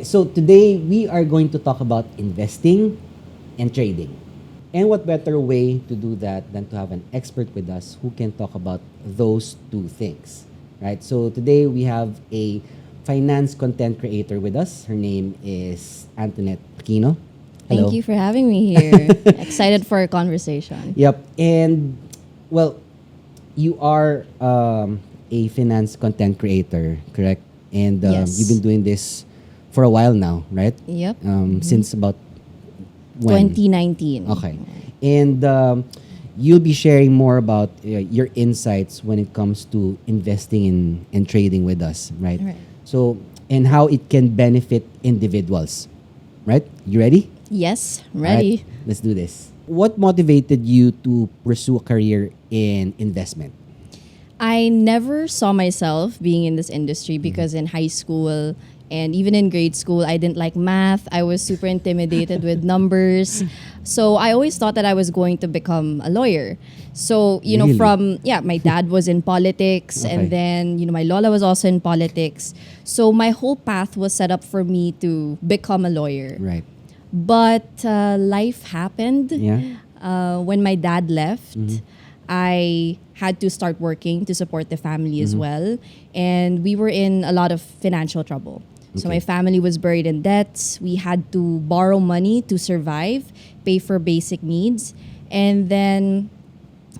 So today we are going to talk about investing and trading. And what better way to do that than to have an expert with us who can talk about those two things, right? So today we have a finance content creator with us. Her name is Antoinette Aquino. Thank Hello. you for having me here. Excited for our conversation. Yep. And well, you are a finance content creator, correct? And you've been Yes. doing this for a while now, right? Yep. Since about when? 2019. Okay. And you'll be sharing more about your insights when it comes to investing in and trading with us, right? Right. So, and how it can benefit individuals, right? You ready? Yes, All right, ready. let's do this. What motivated you to pursue a career in investment? I never saw myself being in this industry because in high school and even in grade school, I didn't like math. I was super intimidated with numbers. So I always thought that I was going to become a lawyer. So, Really? my dad was in politics Okay. and then, my lola was also in politics. So my whole path was set up for me to become a lawyer. Right. But life happened. Yeah. When my dad left, I had to start working to support the family as well. And we were in a lot of financial trouble. So Okay. my family was buried in debts. We had to borrow money to survive, pay for basic needs. And then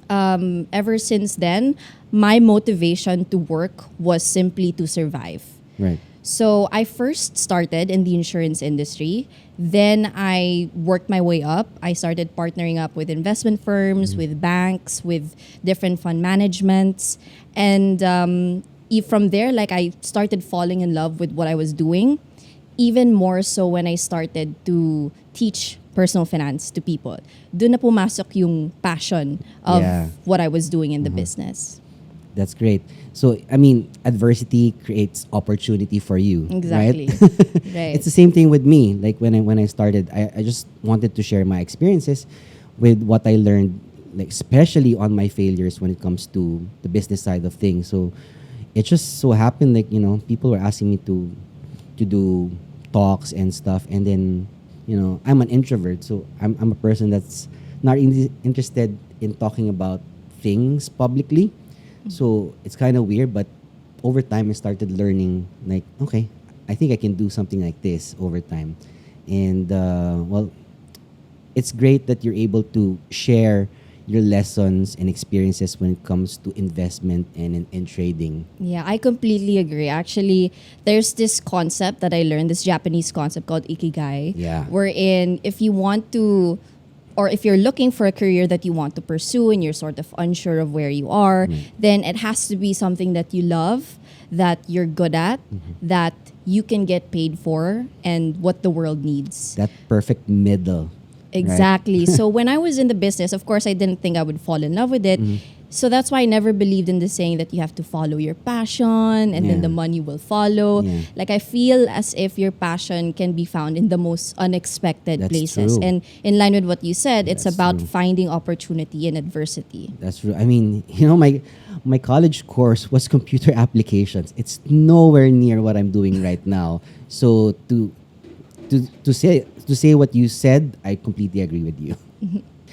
ever since then, my motivation to work was simply to survive. Right. So I first started in the insurance industry. Then I worked my way up. I started partnering up with investment firms, with banks, with different fund managements. And from there, I started falling in love with what I was doing. Even more so when I started to teach personal finance to people. Doon na pumasok yung passion of Yeah. what I was doing in the business. That's great. So, I mean, adversity creates opportunity for you, Exactly. right? Right. It's the same thing with me. Like when I started, I just wanted to share my experiences with what I learned, like especially on my failures when it comes to the business side of things. So, it just so happened people were asking me to do talks and stuff, and then I'm an introvert, so I'm a person that's not interested in talking about things publicly. So it's kind of weird, but over time I started learning, like, okay, I think I can do something like this over time. And well, it's great that you're able to share your lessons and experiences when it comes to investment and in trading. Yeah, I completely agree. Actually, there's this concept that I learned, this Japanese concept called ikigai. Yeah. Wherein if you want to, or if you're looking for a career that you want to pursue and you're sort of unsure of where you are, then it has to be something that you love, that you're good at, that you can get paid for, and what the world needs. That perfect middle. right? Exactly. So when I was in the business, of course, I didn't think I would fall in love with it. So that's why I never believed in the saying that you have to follow your passion and Yeah. then the money will follow. Yeah. Like I feel as if your passion can be found in the most unexpected That's places. true. And in line with what you said, it's That's about true. finding opportunity in adversity. That's true. I mean, my college course was computer applications. It's nowhere near what I'm doing right now. So to say what you said, I completely agree with you.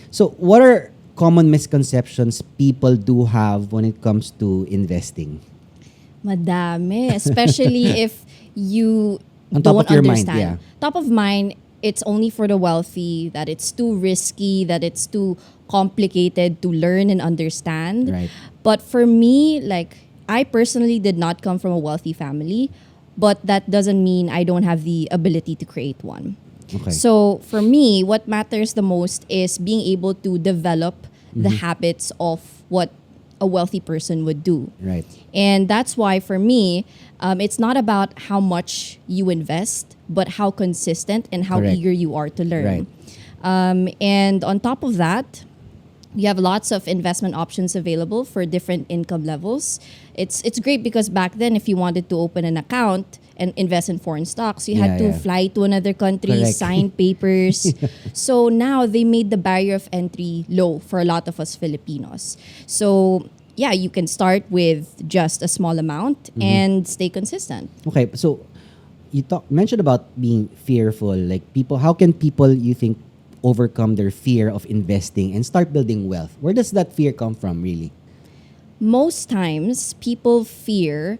So, what are common misconceptions people do have when it comes to investing? Madami, especially if you On top don't of your mind, understand. yeah. Top of mind, it's only for the wealthy, that it's too risky, that it's too complicated to learn and understand. Right. But for me, I personally did not come from a wealthy family, but that doesn't mean I don't have the ability to create one. Okay. So for me, what matters the most is being able to develop the habits of what a wealthy person would do. Right. And that's why for me, it's not about how much you invest, but how consistent and how Correct. eager you are to learn. Right. And on top of that, you have lots of investment options available for different income levels. It's great because back then, if you wanted to open an account and invest in foreign stocks, you had Yeah, to yeah. fly to another country, Correct. sign papers. So now they made the barrier of entry low for a lot of us Filipinos. So yeah, you can start with just a small amount and stay consistent. Okay. So, you mentioned about being fearful. Like people, how can people, you think, overcome their fear of investing and start building wealth? Where does that fear come from, really? Most times people fear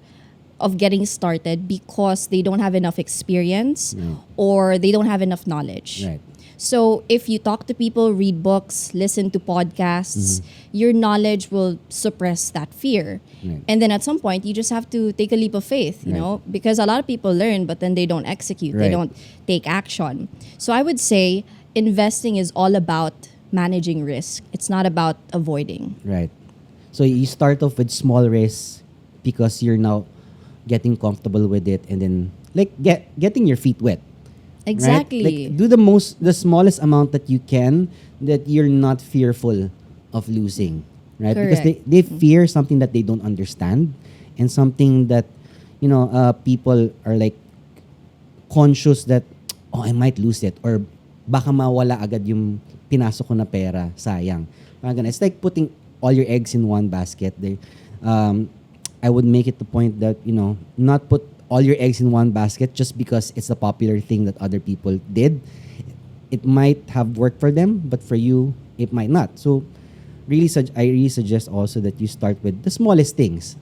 of getting started because they don't have enough experience Right. or they don't have enough knowledge. Right. So if you talk to people, read books, listen to podcasts, your knowledge will suppress that fear. Right. And then at some point, you just have to take a leap of faith, you Right. know, because a lot of people learn, but then they don't execute, they Right. don't take action. So I would say investing is all about managing risk. It's not about avoiding. Right. So you start off with small risks because you're now getting comfortable with it, and then like getting your feet wet. Exactly. Right? Like do the smallest amount that you can, that you're not fearful of losing, right? Because Correct. they fear something that they don't understand, and something that people are like conscious that, oh, I might lose it, or baka mawala agad yung pinasok ko na pera, sayang. Parang ganun. It's like putting all your eggs in one basket. I would make it the point that, not put all your eggs in one basket just because it's a popular thing that other people did. It might have worked for them, but for you, it might not. So, I really suggest also that you start with the smallest things,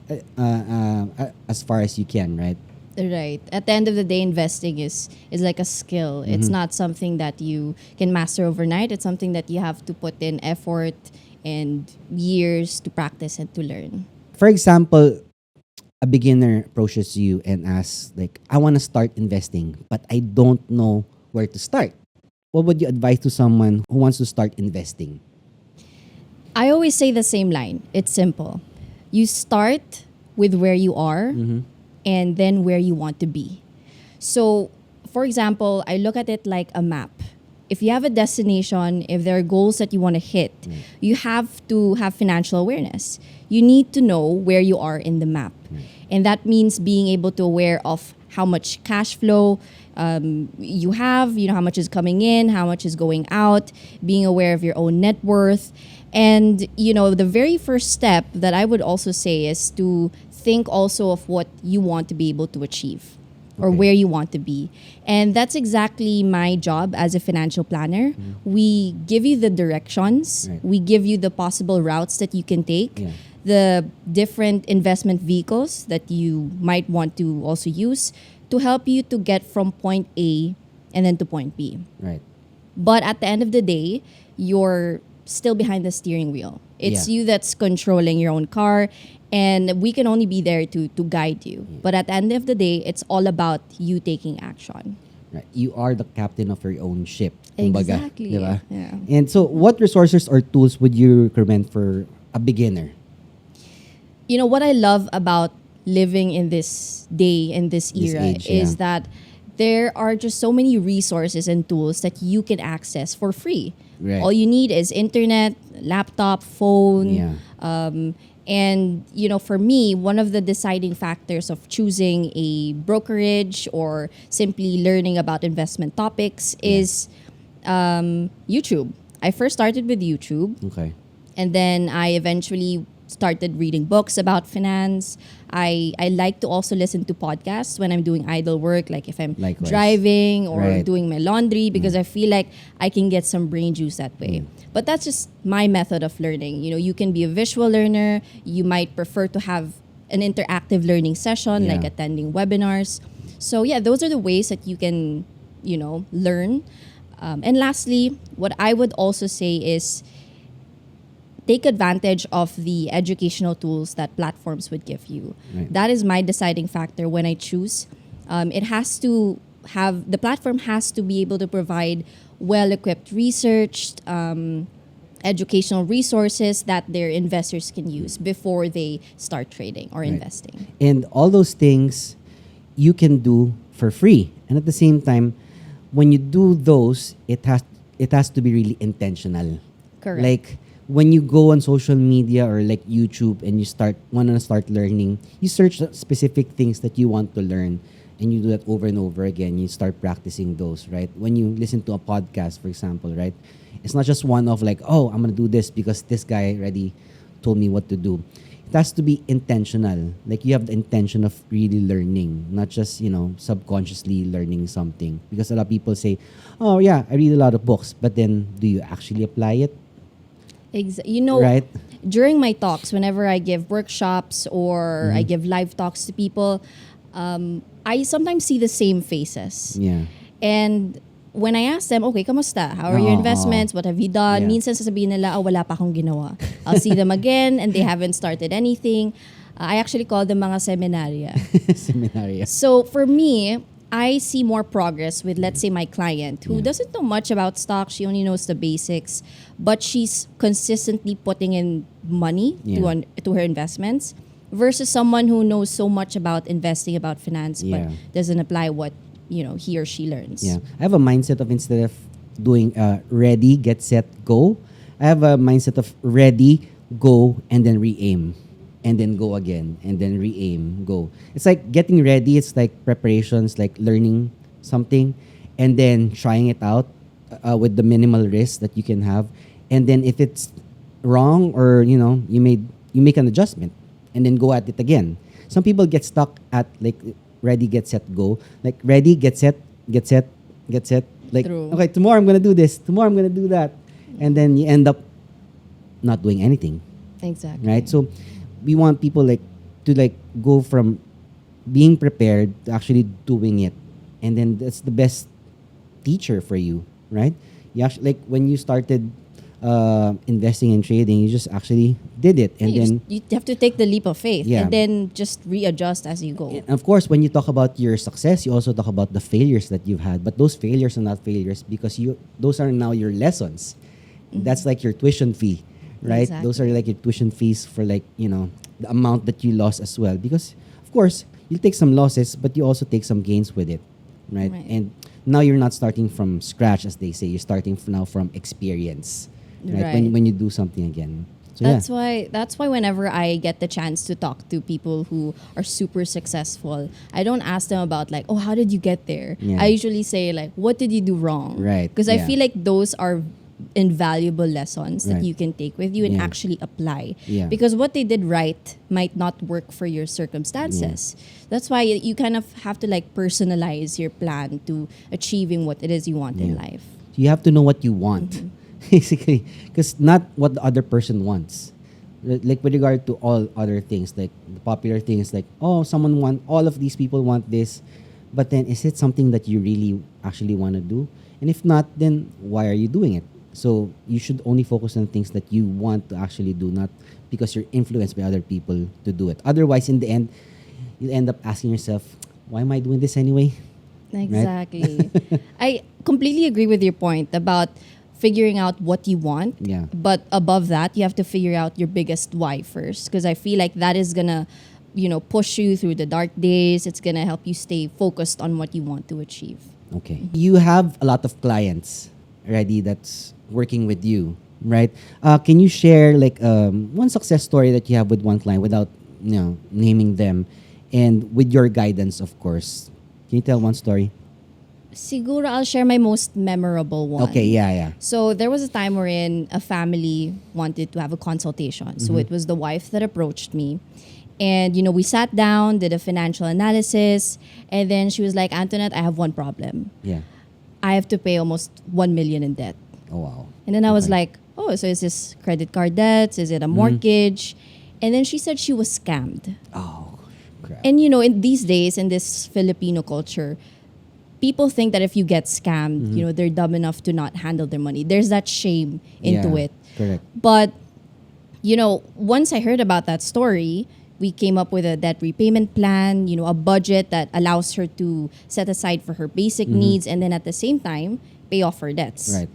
as far as you can, right? Right. At the end of the day, investing is like a skill. It's not something that you can master overnight. It's something that you have to put in effort and years to practice and to learn. For example, a beginner approaches you and asks, like, I want to start investing, but I don't know where to start. What would you advise to someone who wants to start investing? I always say the same line. It's simple. You start with where you are and then where you want to be. So, for example, I look at it like a map. If you have a destination, if there are goals that you want to hit, you have to have financial awareness. You need to know where you are in the map. And that means being able to aware of how much cash flow you have, how much is coming in, how much is going out, being aware of your own net worth. And, the very first step that I would also say is to think also of what you want to be able to achieve or Okay. where you want to be. And that's exactly my job as a financial planner. We give you the directions, Right. we give you the possible routes that you can take, Yeah. the different investment vehicles that you might want to also use to help you to get from point A and then to point B. Right. But at the end of the day, you're still behind the steering wheel. It's Yeah. you that's controlling your own car, and we can only be there to guide you. But at the end of the day, it's all about you taking action. Right. You are the captain of your own ship. Kumbaga, Exactly. di ba? Yeah. And so, what resources or tools would you recommend for a beginner? What I love about living in this day, in this This era, age, is yeah. that there are just so many resources and tools that you can access for free. Right. All you need is internet, laptop, phone. Yeah. And, for me, one of the deciding factors of choosing a brokerage or simply learning about investment topics is YouTube. I first started with YouTube, Okay. and then I eventually started reading books about finance. I like to also listen to podcasts when I'm doing idle work, like if I'm Likewise. driving or Right. doing my laundry, because I feel like I can get some brain juice that way. But that's just my method of learning. You can be a visual learner. You might prefer to have an interactive learning session, like Yeah. attending webinars. So yeah, those are the ways that you can, learn. And lastly, what I would also say is take advantage of the educational tools that platforms would give you. Right. That is my deciding factor when I choose. The platform has to be able to provide well-equipped research, educational resources that their investors can use before they start trading or investing. And all those things you can do for free. And at the same time, when you do those, it has to be really intentional. Correct. Like when you go on social media or like YouTube and you want to start learning, you search specific things that you want to learn, and you do that over and over again. You start practicing those, right? When you listen to a podcast, for example, right? It's not just one of like, oh, I'm gonna do this because this guy already told me what to do. it has to be intentional. Like you have the intention of really learning, not just, subconsciously learning something. Because a lot of people say, oh yeah, I read a lot of books, but then do you actually apply it? Right? During my talks, whenever I give workshops or I Mm-hmm. give live talks to people, I sometimes see the same faces. Yeah. And when I ask them, okay, kamusta? How are your Oo, investments? What have you done? Yeah. Minsan sasabihin nila, wala pa akong ginawa. I'll see them again and they haven't started anything. I actually call them mga seminarya. Seminary. So for me, I see more progress with, let's say, my client who doesn't know much about stocks. She only knows the basics, but she's consistently putting in money to her investments versus someone who knows so much about investing, about finance, Yeah. but doesn't apply what he or she learns. Yeah. I have a mindset of, instead of doing ready, get set, go, I have a mindset of ready, go, and then re-aim. And then go again. And then re-aim, go. It's like getting ready. It's like preparations, like learning something. And then trying it out with the minimal risk that you can have. And then if it's wrong, or, you make an adjustment. And then go at it again. Some people get stuck at like ready, get set, go. Like ready, get set, get set, get set. Like, True. okay, tomorrow I'm going to do this. Tomorrow I'm going to do that. And then you end up not doing anything. Exactly. Right? So we want people to go from being prepared to actually doing it. And then that's the best teacher for you, right? You actually, like when you started investing and trading, you just actually did it. And then you have to take the leap of faith Yeah. and then just readjust as you go. and of course, when you talk about your success, you also talk about the failures that you've had. But those failures are not failures because those are now your lessons. That's like your tuition fee, right? Those are Exactly. like your tuition fees for the amount that you lost as well. Because of course, you'll take some losses, but you also take some gains with it, right? Right. And now you're not starting from scratch, as they say. You're starting now from experience, right? Right. When you do something again. So That's why whenever I get the chance to talk to people who are super successful, I don't ask them about like, oh, how did you get there? Yeah. I usually say like, what did you do wrong? Right, Because I yeah. feel like those are invaluable lessons that Right. you can take with you and Yeah. actually apply. Yeah. Because what they did right might not work for your circumstances. That's why you kind of have to like personalize your plan to achieving what it is you want in Yeah. life. you have to know what you want, basically, because not what the other person wants. Like with regard to all other things, like the popular things, like all of these people want this, but then is it something that you really actually want to do? And if not, then why are you doing it? So you should only focus on things that you want to actually do, not because you're influenced by other people to do it. Otherwise, in the end, you'll end up asking yourself, why am I doing this anyway? Exactly. I completely agree with your point about figuring out what you want. Yeah. But above that, you have to figure out your biggest why first. Because I feel like that is going to, push you through the dark days. It's going to help you stay focused on what you want to achieve. Okay. You have a lot of clients already that's working with you, right? Can you share like one success story that you have with one client without naming them, and with your guidance, of course? Can you tell one story? Siguro I'll share my most memorable one. Okay, yeah. So there was a time wherein a family wanted to have a consultation. So it was the wife that approached me. And, we sat down, did a financial analysis. And then she was like, Antoinette, I have one problem. Yeah. I have to pay almost 1 million in debt. Oh, wow. And then I was Okay. like, oh, so is this credit card debts? Is it a mortgage? And then she said she was scammed. Oh, crap. And, in these days, in this Filipino culture, people think that if you get scammed, they're dumb enough to not handle their money. There's that shame into Yeah, it. correct. But, once I heard about that story, we came up with a debt repayment plan, a budget that allows her to set aside for her basic needs and then at the same time, pay off her debts. Right.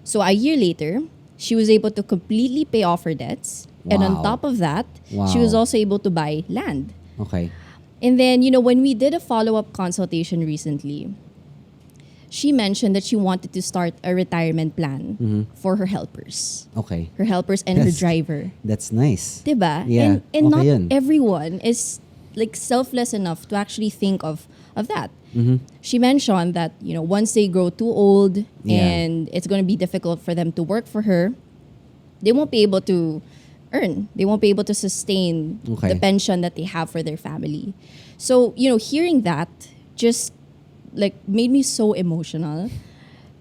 So a year later, she was able to completely pay off her debts. And on Wow. top of that, Wow. she was also able to buy land. Okay. And then, when we did a follow-up consultation recently, she mentioned that she wanted to start a retirement plan for her helpers. Okay. Her helpers and her That's- driver. That's nice. Diba? Yeah. And Okay not yun. everyone is like selfless enough to actually think of that. Mm-hmm. She mentioned that, once they grow too old Yeah. and it's going to be difficult for them to work for her, they won't be able to earn. They won't be able to sustain Okay. the pension that they have for their family. So, hearing that just like made me so emotional.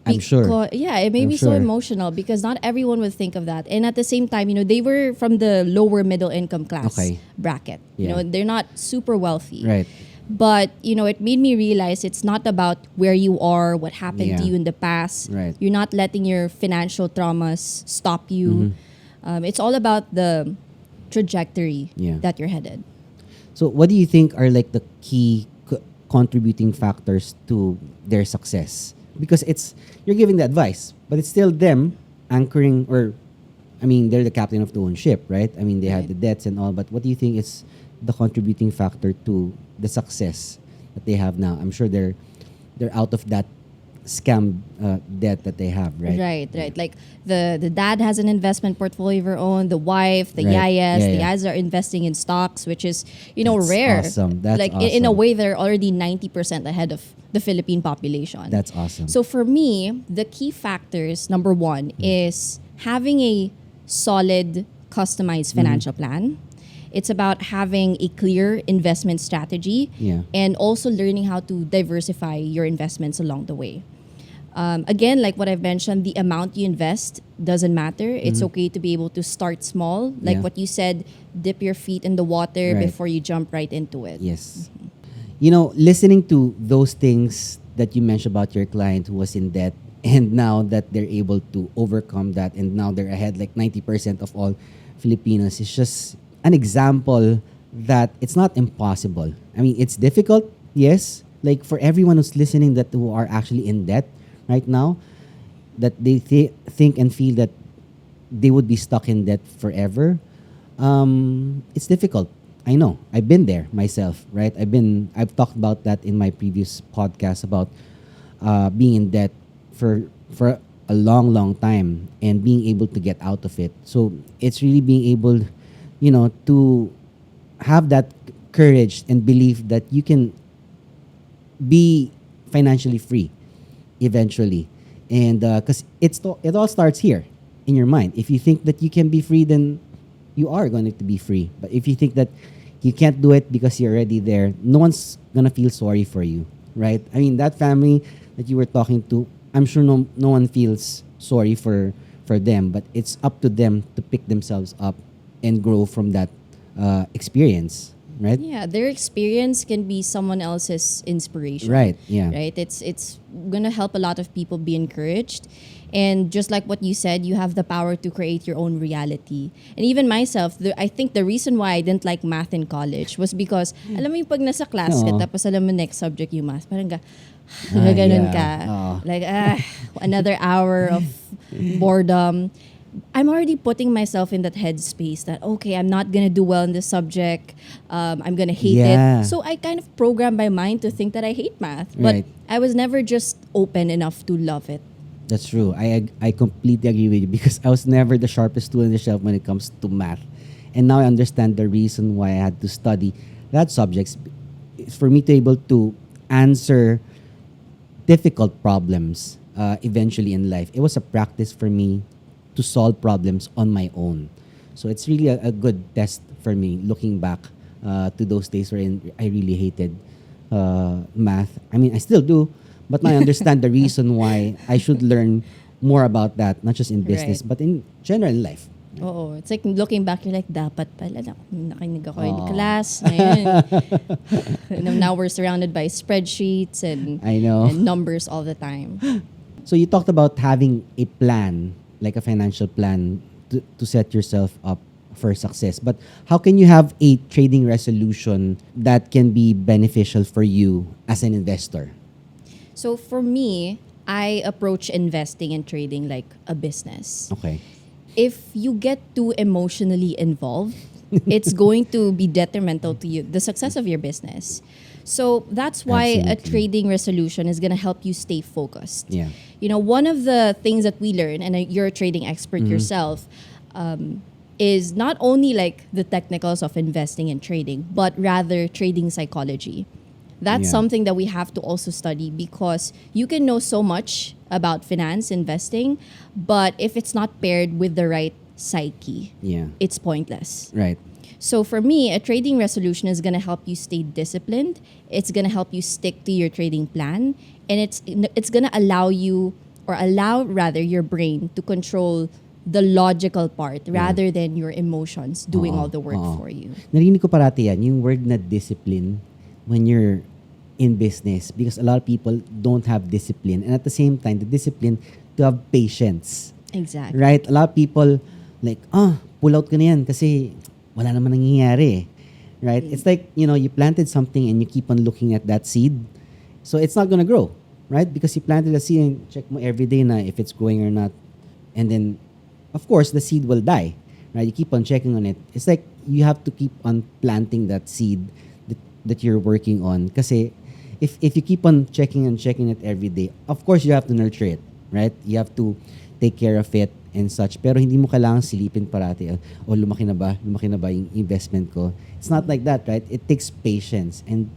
I'm sure. Yeah, it made I'm me so sure. emotional because not everyone would think of that. And at the same time, they were from the lower middle income class Okay. bracket. Yeah. They're not super wealthy. Right. But, it made me realize it's not about where you are, what happened to Yeah. you in the past. Right. You're not letting your financial traumas stop you. It's all about the trajectory Yeah. that you're headed. So, what do you think are like the key contributing factors to their success? Because you're giving the advice, but it's still them anchoring, or they're the captain of the own ship, right? They have Right. the debts and all, but what do you think is the contributing factor to the success that they have now? I'm sure they're out of that scam debt that they have, right? Right. Like the dad has an investment portfolio of her own, the wife, the Right. yayas, Yeah, the yeah. yayas are investing in stocks, which is, That's rare. awesome. That's like in a awesome. way, they're already 90% ahead of the Philippine population. That's awesome. So for me, the key factors, number one, is having a solid, customized financial plan. It's about having a clear investment strategy Yeah. and also learning how to diversify your investments along the way. Again, like what I've mentioned, the amount you invest doesn't matter. It's okay to be able to start small. Like Yeah. what you said, dip your feet in the water Right. before you jump right into it. Yes. Listening to those things that you mentioned about your client who was in debt, and now that they're able to overcome that, and now they're ahead like 90% of all Filipinos, is just an example that it's not impossible. It's difficult, yes. Like for everyone who's listening who are actually in debt right now, that they think and feel that they would be stuck in debt forever. It's difficult. I know. I've been there myself, right? I've talked about that in my previous podcast about being in debt for a long time and being able to get out of it. So it's really being able, to have that courage and belief that you can be financially free eventually. And because it all starts here in your mind. If you think that you can be free, then you are going to be free. But if you think that you can't do it because you're already there, no one's going to feel sorry for you, right? That family that you were talking to, I'm sure no one feels sorry for them, but it's up to them to pick themselves up and grow from that experience, right? Yeah, their experience can be someone else's inspiration. Right, yeah. Right? It's gonna help a lot of people be encouraged. And just like what you said, you have the power to create your own reality. And even myself, I think the reason why I didn't like math in college was because, alam mo yung pag nasa class ka, Oo. tapos alam mo next subject yung math, parang Ah, ganun yeah. ka. Oo. Like, another hour of boredom. I'm already putting myself in that headspace that, okay, I'm not gonna do well in this subject. I'm gonna hate Yeah. it. So I kind of programmed my mind to think that I hate math. But Right. I was never just open enough to love it. That's true. I completely agree with you because I was never the sharpest tool in the shelf when it comes to math. And now I understand the reason why I had to study that subjects. It's for me to able to answer difficult problems eventually in life. It was a practice for me to solve problems on my own. So it's really a good test for me looking back to those days wherein I really hated math. I still do, but now I understand the reason why I should learn more about that, not just in business, Right. but in general in life. Oo. It's like looking back, you're like, dapat pala nakinig ako in Oo. class. Ngayon, now we're surrounded by spreadsheets and, I know. and numbers all the time. So you talked about having a plan, like a financial plan to set yourself up for success. But how can you have a trading resolution that can be beneficial for you as an investor? So for me, I approach investing and trading like a business. Okay. If you get too emotionally involved, it's going to be detrimental to you, the success of your business. So that's why a Absolutely. trading resolution is going to help you stay focused. Yeah. One of the things that we learn, and you're a trading expert yourself, is not only like the technicals of investing and trading, but rather trading psychology. That's Yeah. something that we have to also study because you can know so much about finance, investing, but if it's not paired with the right psyche, Yeah. it's pointless. Right. So for me, a trading resolution is going to help you stay disciplined. It's going to help you stick to your trading plan, and it's going to allow you, or allow rather your brain to control the logical part rather than your emotions doing all the work for you. Narinig ko parati yan, yung word na discipline when you're in business, because a lot of people don't have discipline, and at the same time, the discipline to have patience. Exactly. Right? A lot of people like, pull out ka na yan kasi wala naman nangyayari. Right? It's like, you planted something and you keep on looking at that seed. So it's not gonna grow. Right? Because you planted a seed and check mo every day na if it's growing or not. And then, of course, the seed will die. Right? You keep on checking on it. It's like you have to keep on planting that seed that you're working on. Kasi if you keep on checking it every day, of course, you have to nurture it. Right? You have to take care of it and such. Pero hindi mo kailangang silipin parati. Lumaki na ba yung investment ko? It's not like that, right? It takes patience. And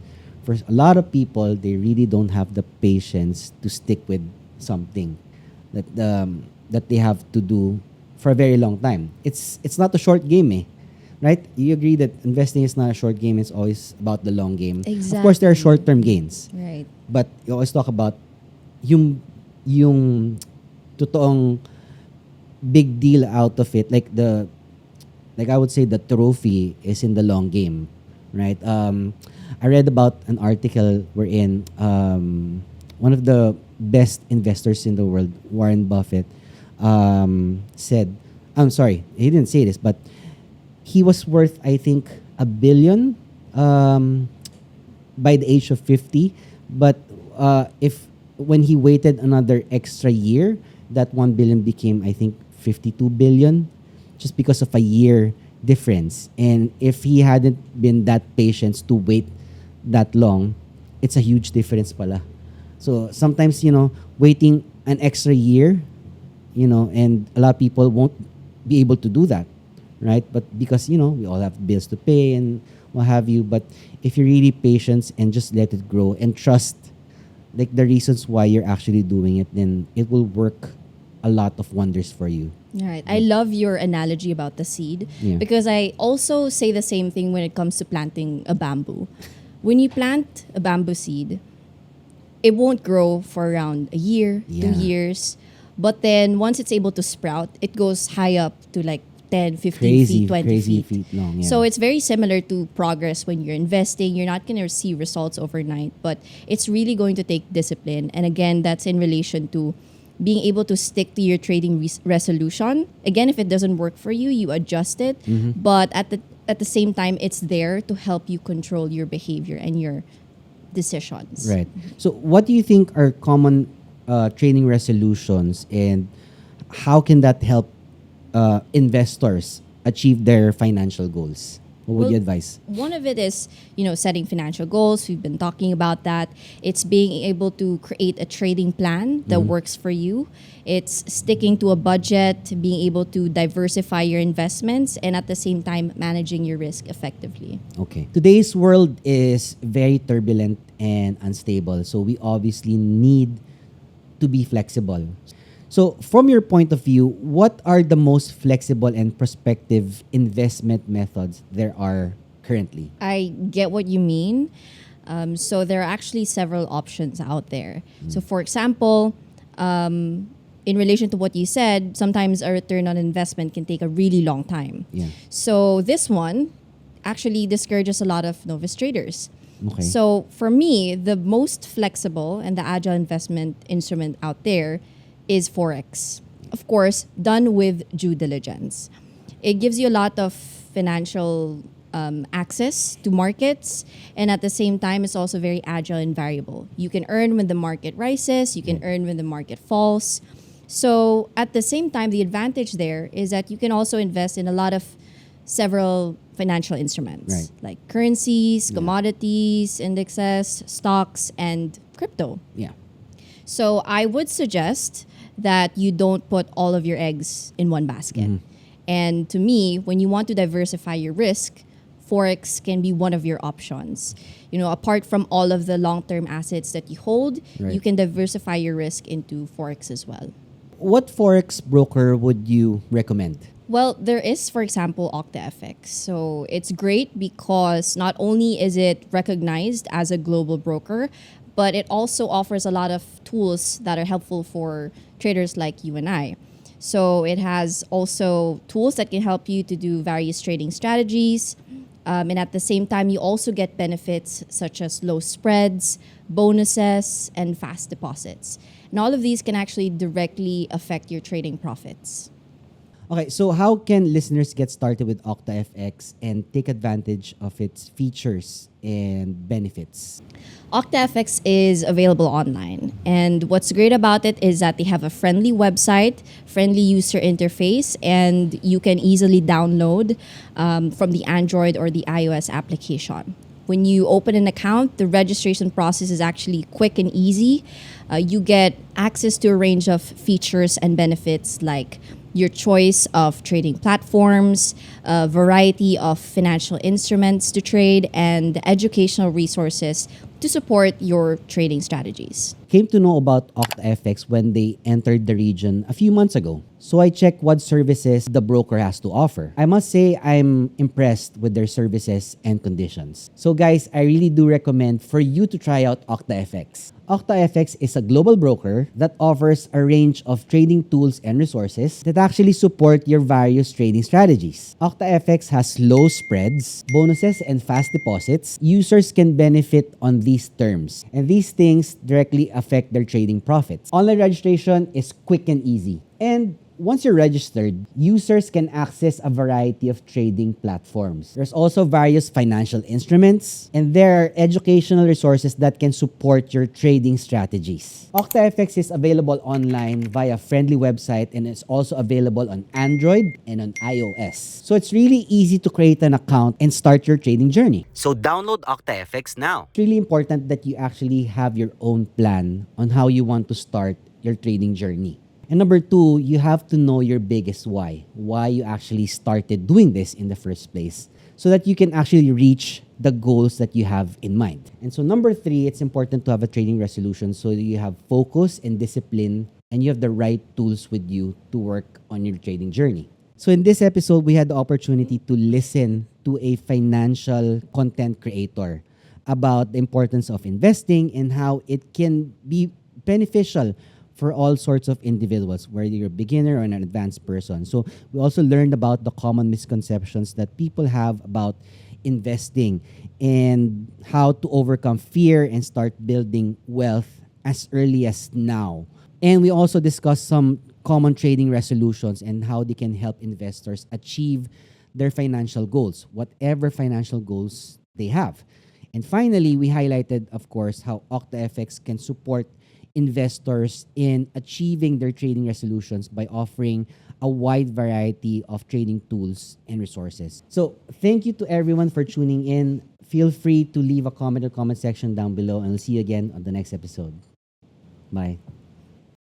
for a lot of people, they really don't have the patience to stick with something that they have to do for a very long time. It's not a short game, right? You agree that investing is not a short game. It's always about the long game. Exactly. Of course, there are short-term gains. Right. But you always talk about yung totoong big deal out of it. Like I would say the trophy is in the long game, right? I read about an article wherein one of the best investors in the world, Warren Buffett, said, I'm sorry, he didn't say this, but he was worth, I think, $1 billion by the age of 50. But if when he waited another extra year, that 1 billion became, I think, 52 billion, just because of a year difference. And if he hadn't been that patient to wait that long, it's a huge difference pala. So sometimes, waiting an extra year, and a lot of people won't be able to do that, right? But because, we all have bills to pay and what have you. But if you're really patient and just let it grow and trust like the reasons why you're actually doing it, then it will work a lot of wonders for you. Right. I love your analogy about the seed because I also say the same thing when it comes to planting a bamboo. When you plant a bamboo seed, it won't grow for around a year, 2 years. But then once it's able to sprout, it goes high up to like 10, 15 feet, 20 feet long. Yeah. So it's very similar to progress when you're investing. You're not going to see results overnight, but it's really going to take discipline. And again, that's in relation to being able to stick to your trading resolution. Again, if it doesn't work for you, you adjust it. But at the same time, it's there to help you control your behavior and your decisions. Right. So what do you think are common trading resolutions, and how can that help investors achieve their financial goals? What would you advise? One of it is, setting financial goals. We've been talking about that. It's being able to create a trading plan that works for you. It's sticking to a budget, being able to diversify your investments, and at the same time, managing your risk effectively. Okay. Today's world is very turbulent and unstable, so we obviously need to be flexible. So from your point of view, what are the most flexible and prospective investment methods there are currently? I get what you mean. So there are actually several options out there. So for example, in relation to what you said, sometimes a return on investment can take a really long time. Yeah. So this one actually discourages a lot of novice traders. Okay. So for me, the most flexible and the agile investment instrument out there is Forex. Of course, done with due diligence. It gives you a lot of financial access to markets, and at the same time, it's also very agile and variable. You can earn when the market rises, you can earn when the market falls. So at the same time, the advantage there is that you can also invest in several financial instruments, Right. like currencies, commodities, indexes, stocks, and crypto. Yeah. So I would suggest that you don't put all of your eggs in one basket. And to me, when you want to diversify your risk, Forex can be one of your options. Apart from all of the long-term assets that you hold, Right. you can diversify your risk into Forex as well. What Forex broker would you recommend? Well, there is, for example, OctaFX. So it's great because not only is it recognized as a global broker, but it also offers a lot of tools that are helpful for traders like you and I. So it has also tools that can help you to do various trading strategies. And at the same time, you also get benefits such as low spreads, bonuses, and fast deposits. And all of these can actually directly affect your trading profits. Okay, so how can listeners get started with OctaFX and take advantage of its features and benefits? OctaFX is available online. And what's great about it is that they have a friendly website, friendly user interface, and you can easily download from the Android or the iOS application. When you open an account, the registration process is actually quick and easy. You get access to a range of features and benefits like your choice of trading platforms, a variety of financial instruments to trade, and educational resources to support your trading strategies. Came to know about OctaFX when they entered the region a few months ago. So I checked what services the broker has to offer. I must say I'm impressed with their services and conditions. So guys, I really do recommend for you to try out OctaFX. OctaFX is a global broker that offers a range of trading tools and resources that actually support your various trading strategies. OctaFX has low spreads, bonuses, and fast deposits. Users can benefit on these terms, and these things directly affect their trading profits. Online registration is quick and easy. And once you're registered, users can access a variety of trading platforms. There's also various financial instruments, and there are educational resources that can support your trading strategies. OctaFX is available online via a friendly website, and it's also available on Android and on iOS. So it's really easy to create an account and start your trading journey. So download OctaFX now. It's really important that you actually have your own plan on how you want to start your trading journey. And number two, you have to know your biggest why you actually started doing this in the first place, so that you can actually reach the goals that you have in mind. And so number three, it's important to have a trading resolution so that you have focus and discipline and you have the right tools with you to work on your trading journey. So in this episode, we had the opportunity to listen to a financial content creator about the importance of investing and how it can be beneficial for all sorts of individuals, whether you're a beginner or an advanced person. So we also learned about the common misconceptions that people have about investing and how to overcome fear and start building wealth as early as now. And we also discussed some common trading resolutions and how they can help investors achieve their financial goals, whatever financial goals they have. And finally, we highlighted, of course, how OctaFX can support investors in achieving their trading resolutions by offering a wide variety of trading tools and resources. So thank you to everyone for tuning in. Feel free to leave a comment in the comment section down below, and we'll see you again on the next episode. Bye.